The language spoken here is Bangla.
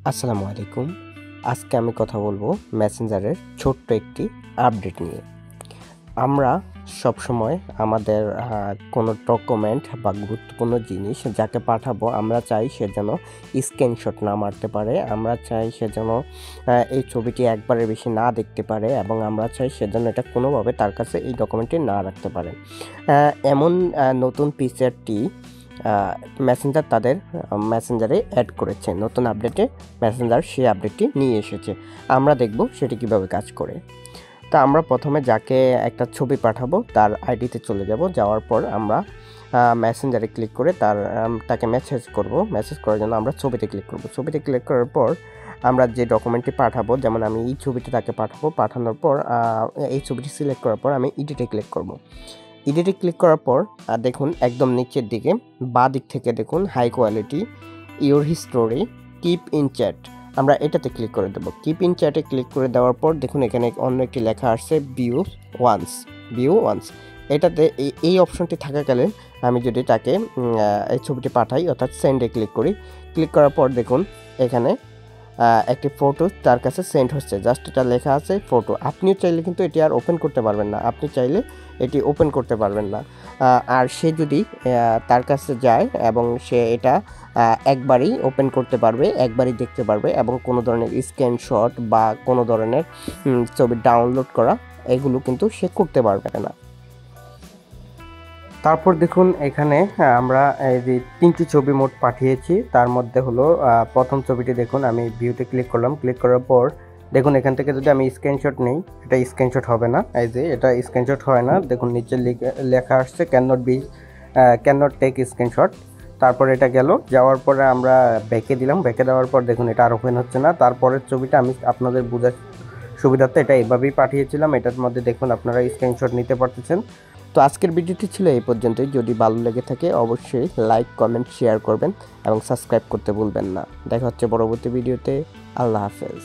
আসসালামু আলাইকুম। আজকে আমি কথা বলবো মেসেঞ্জারের ছোট্ট একটি আপডেট নিয়ে। আমরা সবসময় আমাদের কোনো ডকুমেন্ট বা গুরুত্বপূর্ণ জিনিস যাকে পাঠাবো আমরা চাই সে যেন স্ক্রিনশট না মারতে পারে। আমরা চাই সে যেন এই ছবিটি একবারের বেশি না দেখতে পারে এবং আমরা চাই সে যেন এটা কোনোভাবে তার কাছে এই ডকুমেন্টটি না রাখতে পারে। এমন নতুন ফিচারটি মেসেঞ্জার তাদের মেসেঞ্জারে অ্যাড করেছে। নতুন আপডেটে মেসেঞ্জার সেই আপডেটটি নিয়ে এসেছে। আমরা দেখব সেটি কিভাবে কাজ করে। তা আমরা প্রথমে যাকে একটা ছবি পাঠাবো তার আইডিতে চলে যাব। যাওয়ার পর আমরা মেসেঞ্জারে ক্লিক করে তাকে মেসেজ করব। মেসেজ করার জন্য আমরা ছবিতে ক্লিক করব। ছবিতে ক্লিক করার পর আমরা যে ডকুমেন্টটি পাঠাবো, যেমন আমি এই ছবিটি তাকে পাঠাবো। পাঠানোর পর এই ছবিটি সিলেক্ট করার পর আমি এডিটে ক্লিক করব। এডিটে ক্লিক করার পর দেখুন একদম নিচের দিকে বাঁ দিক থেকে দেখুন high quality your history keep in chat, আমরা এটাতে ক্লিক করে দেবো। কিপ ইন চ্যাটে ক্লিক করে দেওয়ার পর দেখুন এখানে অন্য একটি লেখা আসছে ভিউ ওয়ান্স। এটাতে এই অপশনটি থাকাকালীন আমি যদি তাকে এই ছবিটি পাঠাই অর্থাৎ সেন্ডে ক্লিক করি, ক্লিক করার পর দেখুন এখানে একটি ফটো তার কাছে সেন্ড হচ্ছে। জাস্ট এটা লেখা আছে ফটো। আপনিও চাইলে কিন্তু এটি আর ওপেন করতে পারবেন না। আপনি চাইলে এটি ওপেন করতে পারবেন না। আর সে যদি তার কাছে যায় এবং সে এটা একবারই ওপেন করতে পারবে, একবারই দেখতে পারবে এবং কোনো ধরনের স্ক্রিনশট বা কোনো ধরনের ছবি ডাউনলোড করা এগুলো কিন্তু সে করতে পারবে না। তারপর দেখুন এখানে আমরা এই যে 3টি ছবি মোট পাঠিয়েছি। তার মধ্যে হলো প্রথম ছবিটি দেখুন আমি ভিউতে ক্লিক করলাম। ক্লিক করার পর দেখুন এখান থেকে যদি আমি স্ক্রিনশট নেই, এটা স্ক্রিনশট হবে না। এই যে এটা স্ক্রিনশট হয় না। দেখুন নিচে লেখা আসছে ক্যান নট টেক স্ক্রিনশট। তারপর এটা গেল, যাওয়ার পরে আমরা ব্যাকে দিলাম। ব্যাকে দেওয়ার পর দেখুন এটা আর ওপেন হচ্ছে না। তারপরের ছবিটা আমি আপনাদের বোঝার সুবিধার্থে এটা এভাবেই পাঠিয়েছিলাম। এটার মধ্যে দেখুন আপনারা স্ক্রিনশট নিতে পারতেছেন। তো আজকের ভিডিওটি ছিল এই পর্যন্তই। যদি ভালো লেগে থাকে অবশ্যই লাইক, কমেন্ট, শেয়ার করবেন এবং সাবস্ক্রাইব করতে ভুলবেন না। দেখা হচ্ছে পরবর্তী ভিডিওতে। আল্লাহ হাফেজ।